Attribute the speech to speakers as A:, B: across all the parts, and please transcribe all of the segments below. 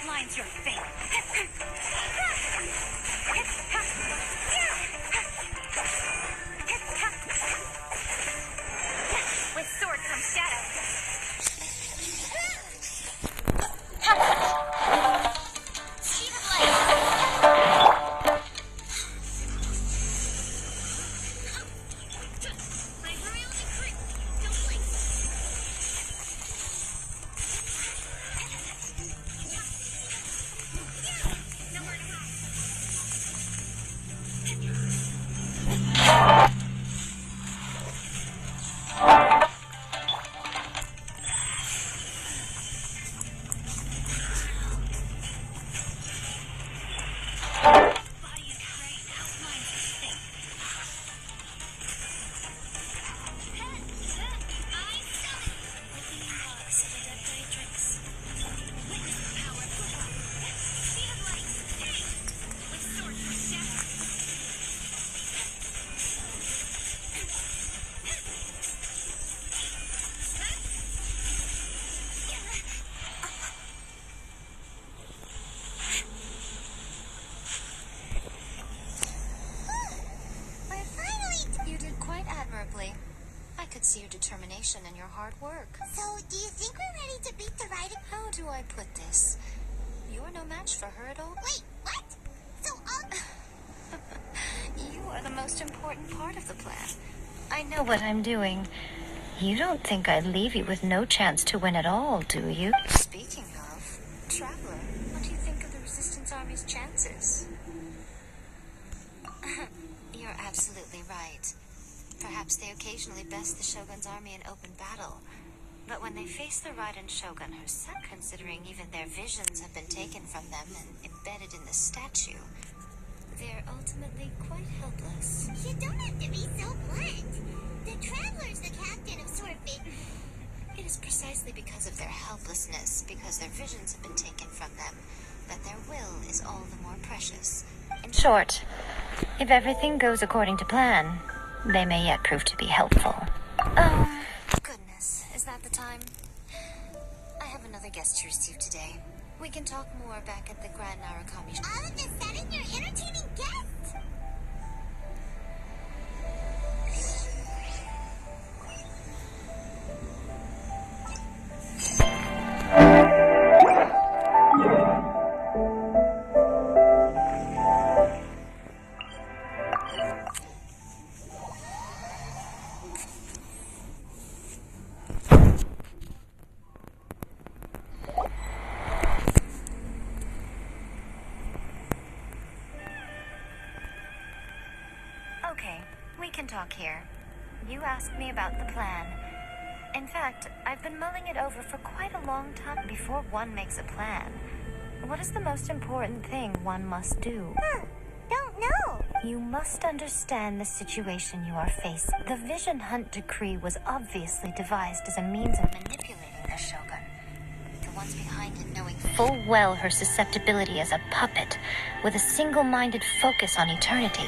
A: outlines your fate. With sword comes shadow. Speed of light. My very only creep. Don't blink. Nowhere to hide. Body and brain outlines your fate. I summon. Opening box of adept drinks. Witness the power. Speed of light. With sword for shadow.
B: I finally... You did quite admirably. I could see your determination and your hard work.
C: So, do you think we're ready to beat the Raiden?
B: How do I put this? You're no match for her at all.
C: Wait, what? So,
B: You are the most important part of the plan. I know what I'm doing. You don't think I'd leave you with no chance to win at all, do you? Speaking of, Traveler, what do you think of the Resistance Army's chances? You're absolutely right. Perhaps they occasionally best the Shogun's army in open battle. But when they face the Raiden Shogun herself, considering even their visions have been taken from them and embedded in the statue, they're ultimately quite helpless.
C: you don't have to be so blunt. The Traveler's the captain of Swordfish.
B: It is precisely because of their helplessness, because their visions have been taken from them, that their will is all the more precious. In short, if everything goes according to plan, they may yet prove to be helpful. Oh, goodness. Is that the time? I have another guest to receive today. We can talk more back at the Grand Narukami.
C: All of a sudden, you're entertaining guests.
B: Okay, we can talk here. You asked me about the plan. In fact, I've been mulling it over for quite a long time. Before one makes a plan, what is the most important thing one must do?
C: Don't know.
B: You must understand the situation you are facing. The Vision Hunt Decree was obviously devised as a means of manipulating the Shogun. The ones behind it knowing full well her susceptibility as a puppet, with a single-minded focus on eternity.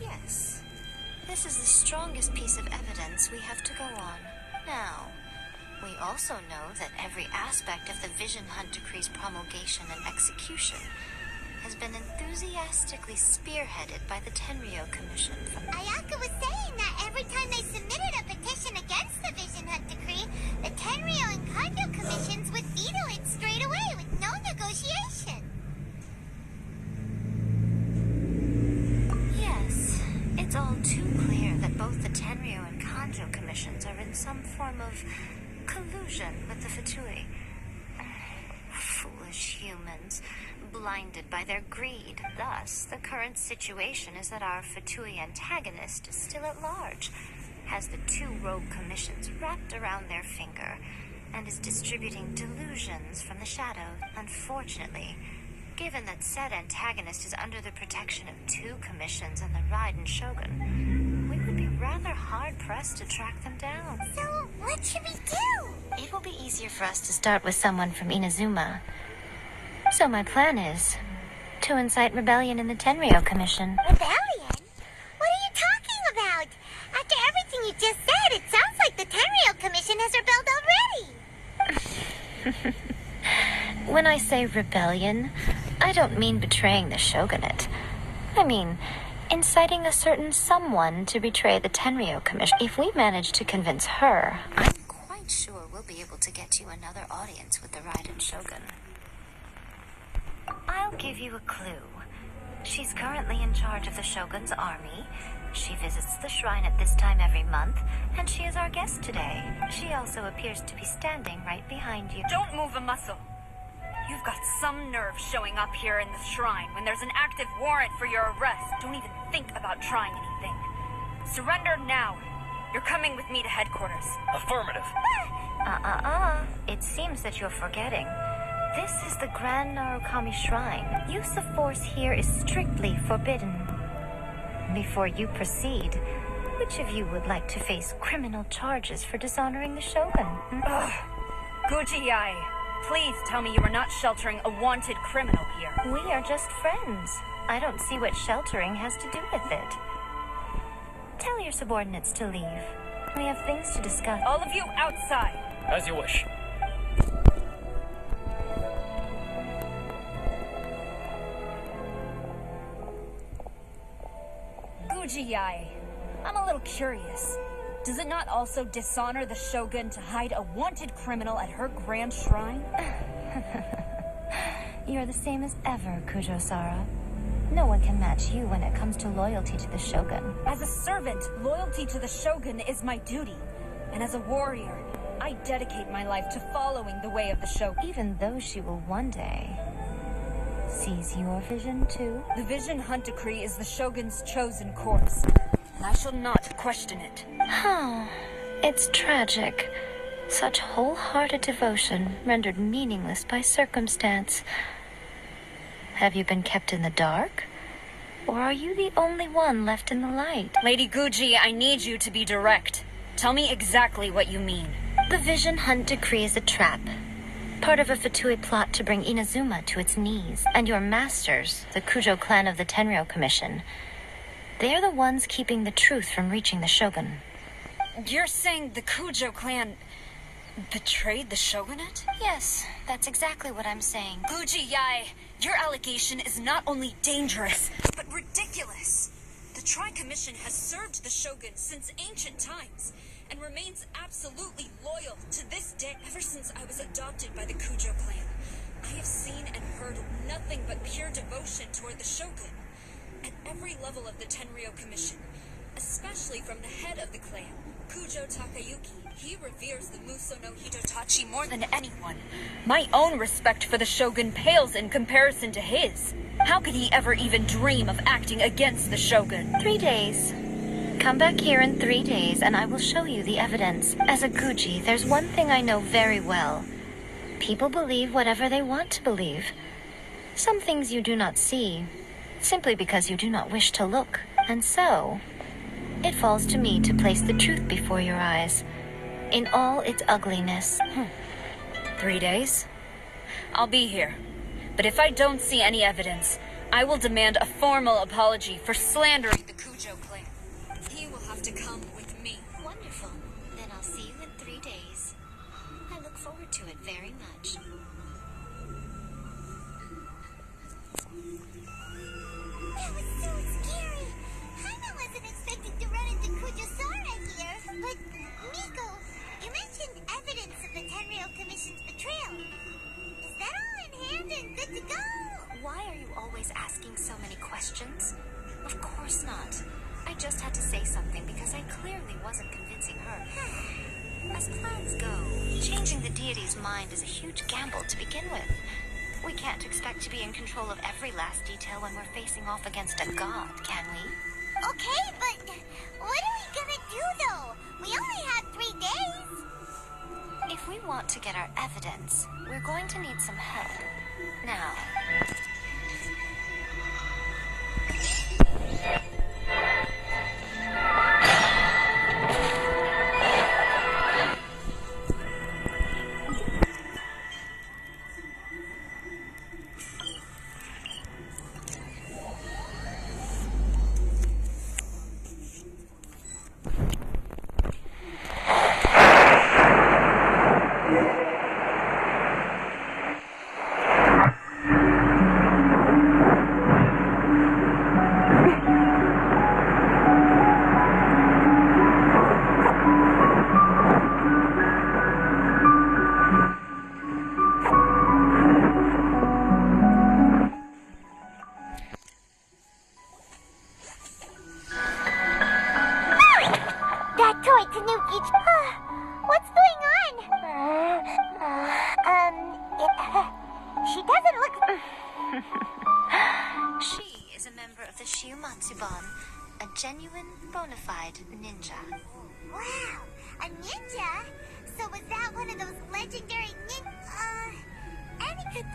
B: Yes, this is the strongest piece of evidence we have to go on. Now, we also know that every aspect of the Vision Hunt Decree's promulgation and execution has been enthusiastically spearheaded by the Tenryo Commission from...
C: Ayaka was saying that every time they submitted a petition against the Vision Hunt Decree, the Tenryo and Kanjo commissions would veto it straight away with no negotiation.
B: Yes, it's all too clear that both the Tenryo and Kanjo commissions are in some form of collusion with the Fatui. Foolish humans, blinded by their greed. Thus, the current situation is that our Fatui antagonist is still at large, has the two rogue commissions wrapped around their finger, and is distributing delusions from the shadow. Unfortunately, given that said antagonist is under the protection of two commissions and the Raiden Shogun, we would be rather hard-pressed to track them down.
C: So, what should we do?
B: It will be easier for us to start with someone from Inazuma. So my plan is to incite rebellion in the Tenryo Commission.
C: Rebellion? What are you talking about? After everything you just said, it sounds like the Tenryo Commission has rebelled
B: When I say rebellion, I don't mean betraying the shogunate. I mean inciting a certain someone to betray the Tenryou Commission. If we manage to convince her, I'm quite sure we'll be able to get you another audience with the Raiden Shogun. I'll give you a clue. She's currently in charge of the Shogun's army. She visits the shrine at this time every month, and she is our guest today. She also appears to be standing right behind you.
A: Don't move a muscle. You've got some nerve showing up here in the shrine when there's an active warrant for your arrest. Don't even think about trying anything. Surrender now. You're coming with me to headquarters.
D: Affirmative.
B: It seems that you're forgetting. This is the Grand Narukami Shrine. Use of force here is strictly forbidden. Before you proceed, which of you would like to face criminal charges for dishonoring the Shogun?
A: Ugh. Guji Yae, please tell me you are not sheltering a wanted criminal here.
B: We are just friends. I don't see what sheltering has to do with it. Tell your subordinates to leave. We have things to discuss.
A: All of you outside.
D: As you wish.
A: Guji Yae, I'm a little curious. Does it not also dishonor the Shogun to hide a wanted criminal at her grand shrine?
B: You're the same as ever, Kujo-Sara. No one can match you when it comes to loyalty to the Shogun.
A: As a servant, loyalty to the Shogun is my duty. And as a warrior, I dedicate my life to following the way of the Shogun.
B: Even though she will one day seize your vision too.
A: The Vision Hunt Decree is the Shogun's chosen course, and I shall not question it.
B: It's tragic. Such wholehearted devotion rendered meaningless by circumstance. Have you been kept in the dark? Or are you the only one left in the light?
A: Lady Guji, I need you to be direct. Tell me exactly what you mean.
B: The Vision Hunt Decree is a trap. Part of a Fatui plot to bring Inazuma to its knees. And your masters, the Kujo clan of the Tenryou Commission, they are the ones keeping the truth from reaching the Shogun.
A: You're saying the Kujo clan betrayed the Shogunate?
B: Yes, that's exactly what I'm saying.
A: Guji Yae, your allegation is not only dangerous, but ridiculous. The Tri-Commission has served the Shogun since ancient times, and remains absolutely loyal to this day. Ever since I was adopted by the Kujo clan, I have seen and heard nothing but pure devotion toward the Shogun. At every level of the Tenryou Commission, especially from the head of the clan, Kujo Takayuki, he reveres the Muso no Hitotachi more than anyone. My own respect for the Shogun pales in comparison to his. How could he ever even dream of acting against the Shogun?
B: 3 days. Come back here in 3 days and I will show you the evidence. As a Guji, there's one thing I know very well. People believe whatever they want to believe. Some things you do not see, simply because you do not wish to look. And so, it falls to me to place the truth before your eyes, in all its ugliness.
A: 3 days? I'll be here. But if I don't see any evidence, I will demand a formal apology for slandering the Kujo clan. He will have to come with me.
B: Wonderful. Then I'll see you in 3 days. I look forward to it very much.
C: That was so scary. Hana wasn't expecting to run into Kujo-Sara here. But, Miko, you mentioned evidence of the Tenryou Commission's betrayal. Is that all in hand and good to go?
B: Why are you always asking so many questions? Of course not. I just had to say something because I clearly wasn't convincing her. As plans go, changing the deity's mind is a huge gamble to begin with. We can't expect to be in control of every last detail when we're facing off against a god, can we?
C: Okay, but what are we gonna do though? We only had 3 days.
B: If we want to get our evidence, we're going to need some help. Now,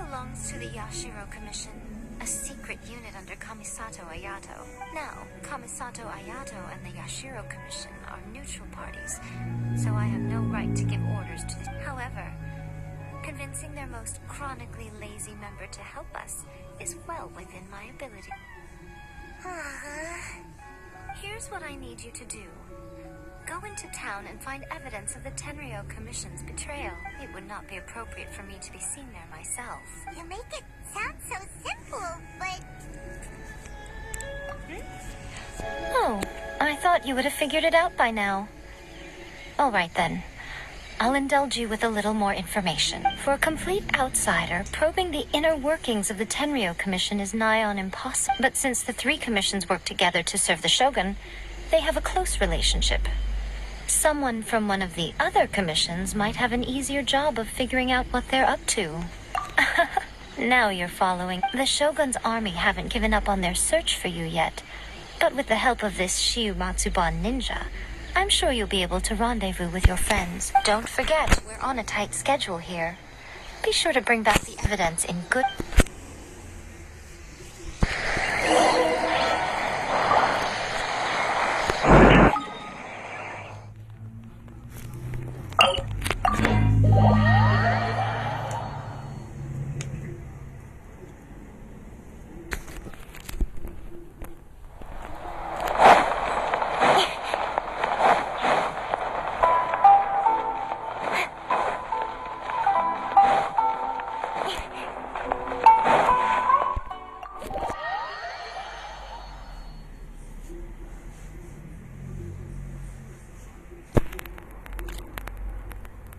B: belongs to the Yashiro Commission, a secret unit under Kamisato Ayato. Now, Kamisato Ayato and the Yashiro Commission are neutral parties, so I have no right to give orders to the... However, convincing their most chronically lazy member to help us is well within my ability. Here's what I need you to do. Go into town and find evidence of the Tenryou Commission's betrayal. It would not be appropriate for me to be seen there myself.
C: You make it sound so simple, but...
B: Oh, I thought you would have figured it out by now. All right then. I'll indulge you with a little more information. For a complete outsider, probing the inner workings of the Tenryou Commission is nigh on impossible. But since the three commissions work together to serve the Shogun, they have a close relationship. Someone from one of the other commissions might have an easier job of figuring out what they're up to. Now you're following. The Shogun's army haven't given up on their search for you yet. But with the help of this Shiu Matsuban ninja, I'm sure you'll be able to rendezvous with your friends. Don't forget, we're on a tight schedule here. Be sure to bring back the evidence in good...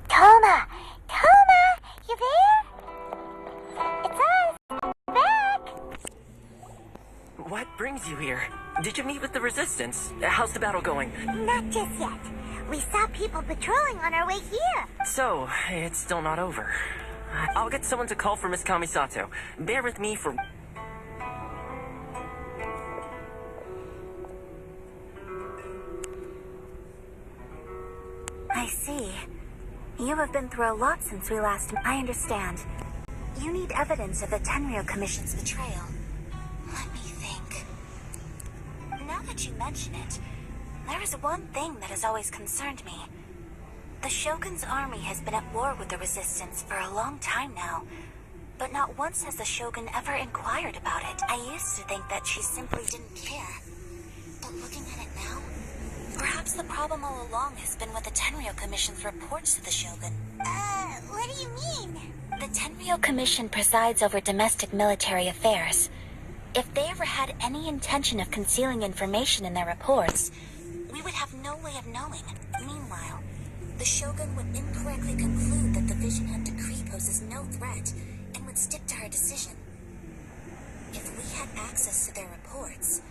C: Toma! Toma! You there? It's us! Back!
D: What brings you here? Did you meet with the Resistance? How's the battle going?
C: Not just yet. We saw people patrolling on our way here.
D: So, it's still not over. I'll get someone to call for Miss Kamisato. Bear with me for...
E: I see. You have been through a lot since we last... I understand. You need evidence of the Tenryou Commission's betrayal. Let me think. Now that you mention it, there is one thing that has always concerned me. The Shogun's army has been at war with the Resistance for a long time now, but not once has the Shogun ever inquired about it. I used to think that she simply didn't care. But looking at it now, perhaps the problem all along has been with the Tenryou Commission's reports to the Shogun.
C: What do you mean?
E: The Tenryou Commission presides over domestic military affairs. If they ever had any intention of concealing information in their reports, we would have no way of knowing. Meanwhile, the Shogun would incorrectly conclude that the Vision Hunt decree poses no threat and would stick to her decision. If we had access to their reports,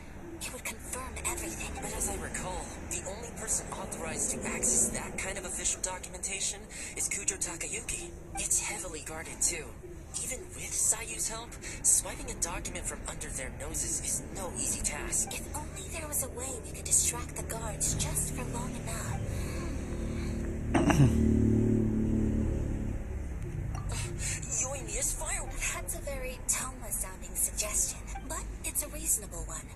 E: it would confirm everything.
D: But as I recall, the only person authorized to access that kind of official documentation is Kujo Takayuki. It's heavily guarded, too. Even with Sayu's help, swiping a document from under their noses is no easy task.
E: If only there was a way we could distract the guards just for long enough.
D: Yoimiya's firework.
E: That's a very Toma-sounding suggestion, but it's a reasonable one.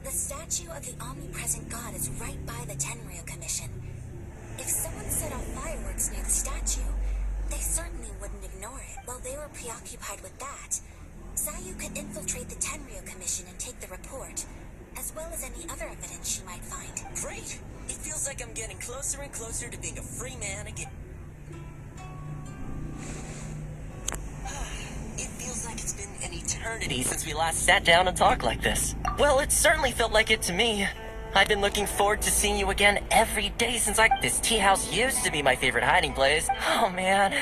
E: The statue of the omnipresent god is right by the Tenryou Commission. If someone set off fireworks near the statue, they certainly wouldn't ignore it while they were preoccupied with that. Sayu could infiltrate the Tenryou Commission and take the report, as well as any other evidence she might find.
D: Great! It feels like I'm getting closer and closer to being a free man again. It feels like it's been an eternity since we last sat down and talked like this. Well, it certainly felt like it to me. I've been looking forward to seeing you again every day since this tea house used to be my favorite hiding place. Oh man,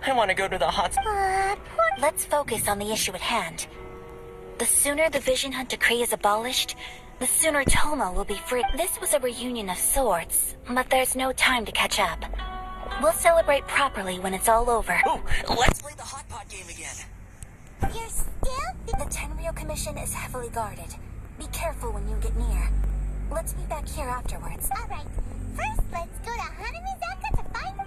D: I want to go to the hot...
E: Let's focus on the issue at hand. The sooner the Vision Hunt decree is abolished, the sooner Toma will be free. This was a reunion of sorts, but there's no time to catch up. We'll celebrate properly when it's all over.
D: Ooh, let's play the hot pot game again.
C: You're still...
E: The Tenryou Commission is heavily guarded. Be careful when you get near. Let's be back here afterwards.
C: Alright, first let's go to Hanamizaka to find...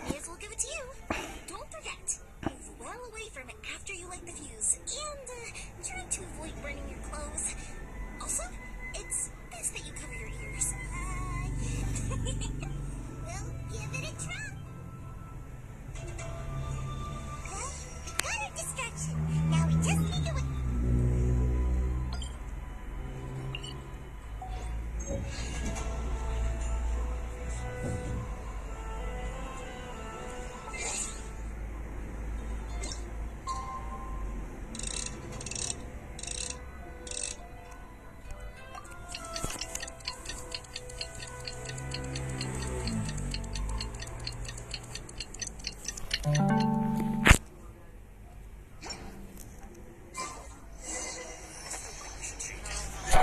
C: May as well give it to you. Don't forget, move well away from it after you light the fuse, and try to avoid burning your clothes. Also, it's best that you cover your ears. Well, give it a try. Got a distraction. Now we just need to wait.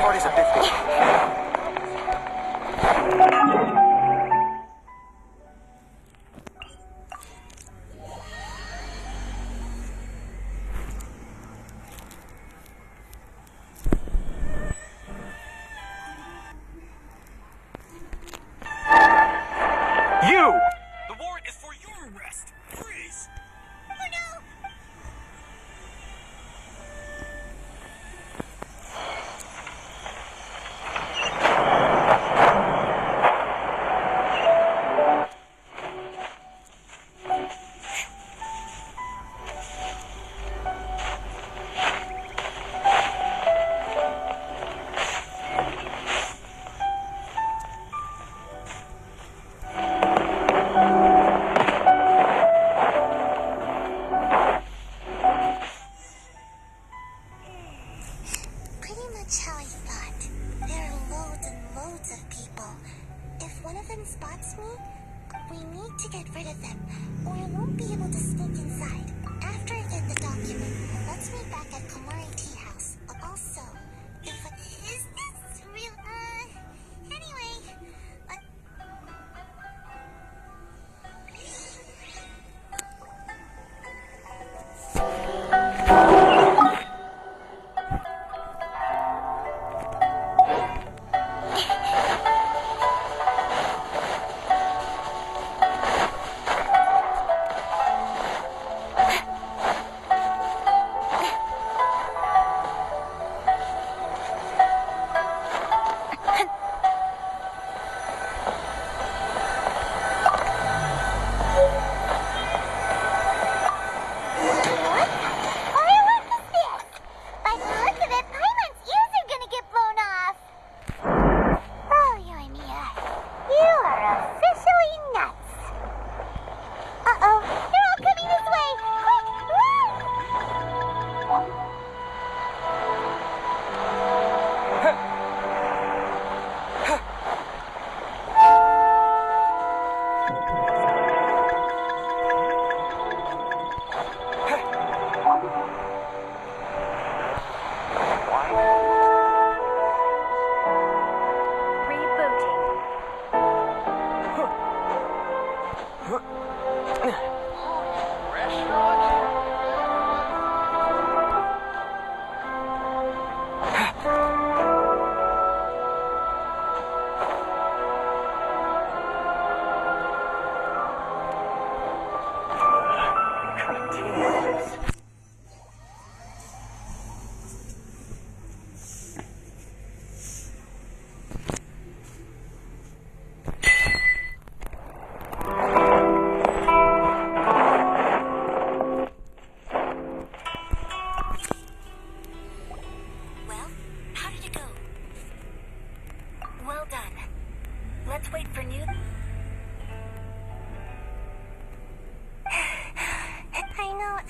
F: Party's at 50. You! The warrant is for your arrest. Freeze!
C: Oh no! Pretty much how I thought. There are loads and loads of people. If one of them spots me, we need to get rid of them, or I won't be able to sneak inside. After I get the document, let's meet back at Komari Tea House. Also, is this real? Anyway,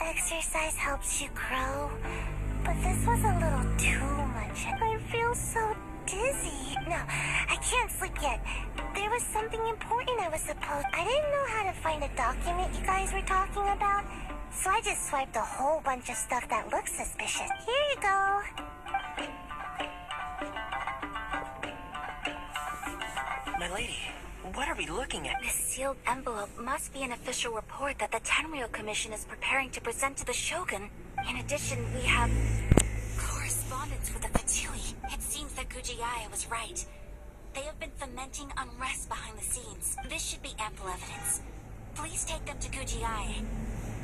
C: exercise helps you grow, but this was a little too much. I feel so dizzy. No, I can't sleep yet. There was something important I was supposed... I didn't know how to find a document you guys were talking about, so I just swiped a whole bunch of stuff that looks suspicious. Here you go.
D: My lady, what are we looking at?
E: This sealed envelope must be an official report that the Tenryou Commission is preparing to present to the Shogun. In addition, we have correspondence with the Fatui. It seems that Yae was right. They have been fomenting unrest behind the scenes. This should be ample evidence. Please take them to Gujiae.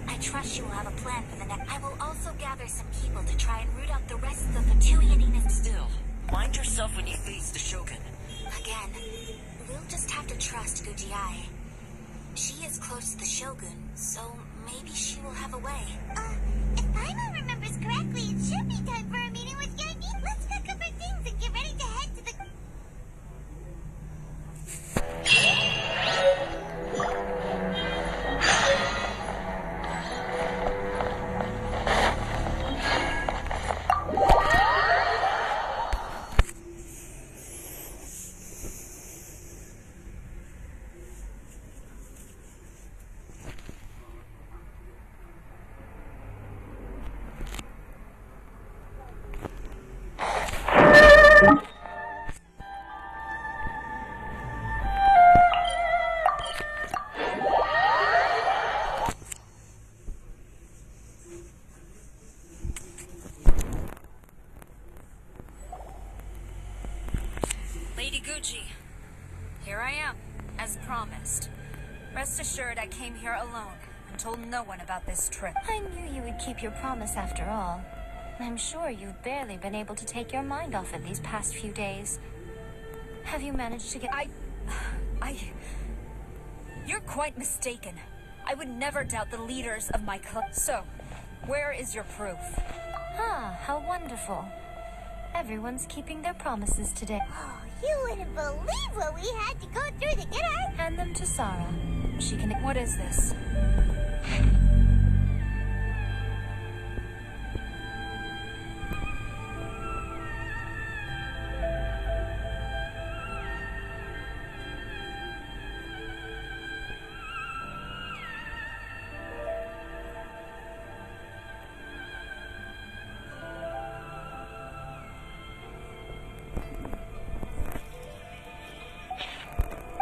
E: I trust you will have a plan for the next. I will also gather some people to try and root out the rest of the Fatuianines.
D: Still, mind yourself when you face the Shogun.
E: Again, we'll just have to trust Gujiae. She is close to the Shogun, so maybe she will have a way.
C: If Paimon remembers correctly, it should be time for a meeting with Yae Miko. Let's pack up our things and get ready to head to the...
A: Lady Gucci, here I am, as promised. Rest assured I came here alone and told no one about this trip.
B: I knew you would keep your promise after all. I'm sure you've barely been able to take your mind off it these past few days. Have you managed to get...
A: You're quite mistaken. I would never doubt the leaders of my club. So, where is your proof?
B: Ah, how wonderful. Everyone's keeping their promises today.
C: Oh, you wouldn't believe what we had to go through to get our...
B: Hand them to Sarah. She can...
A: What is this?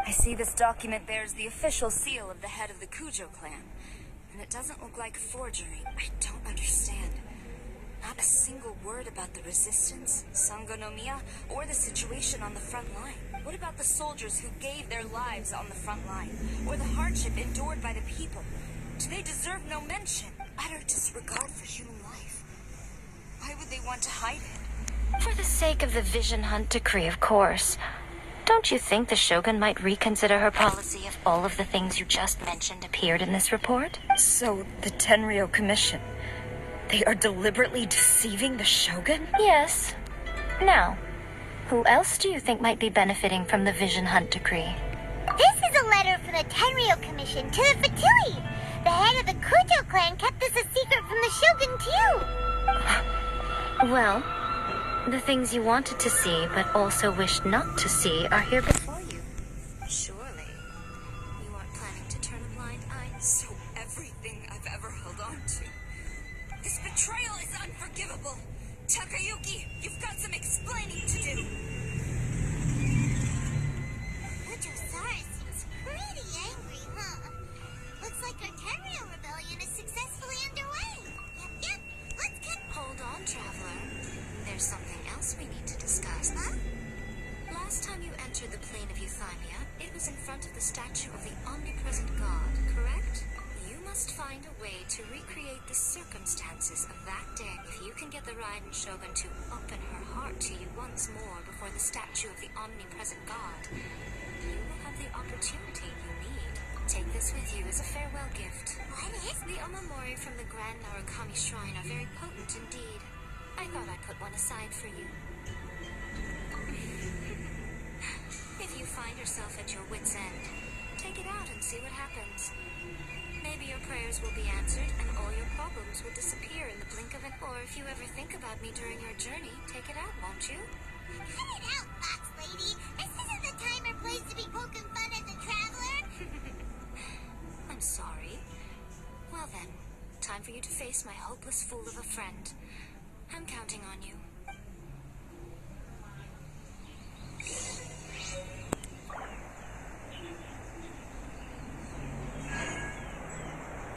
A: I see this document bears the official seal of the head of the Kujo clan, and it doesn't look like a forgery. I don't understand. Not a single word about the resistance, Sangonomiya, or the situation on the front line. What about the soldiers who gave their lives on the front line, or the hardship endured by the people? Do they deserve no mention? Utter disregard for human life. Why would they want to hide it?
B: For the sake of the Vision Hunt decree, of course. Don't you think the Shogun might reconsider her policy if all of the things you just mentioned appeared in this report?
A: So, the Tenryou Commission, they are deliberately deceiving the Shogun?
B: Yes. Now, who else do you think might be benefiting from the Vision Hunt decree?
C: This is a letter from the Tenryou Commission to the Fatui. The head of the Kujo clan kept this a secret from the Shogun, too.
B: Well, the things you wanted to see but also wished not to see are here before you.
A: Surely, you aren't planning to turn a blind eye? So everything I've ever held on to. This betrayal is unforgivable. Takayuki, you've got some explaining to do.
C: Ujosara seems pretty angry, huh? Looks like our Tenryou rebellion is successfully underway. Yep, let's get...
B: Hold on, Traveler. There's something else we need to discuss.
C: Huh?
B: Last time you entered the plane of Euthymia, it was in front of the statue of the omnipresent god, correct? You must find a way to recreate the circumstances of that day. If you can get the Raiden Shogun to open her heart to you once more before the statue of the omnipresent god, you will have the opportunity you need. Take this with you as a farewell gift.
C: What is...
B: The omamori from the Grand Narukami Shrine are very potent indeed. I thought I'd put one aside for you. If you find yourself at your wit's end, take it out and see what happens. Maybe your prayers will be answered and all your problems will disappear in the blink of an... Or if you ever think about me during your journey, take it out, won't you?
C: Cut it out, Fox Lady. This isn't the time or place to be poking fun at the Traveler.
B: I'm sorry. Well then, time for you to face my hopeless fool of a friend. I'm counting on you.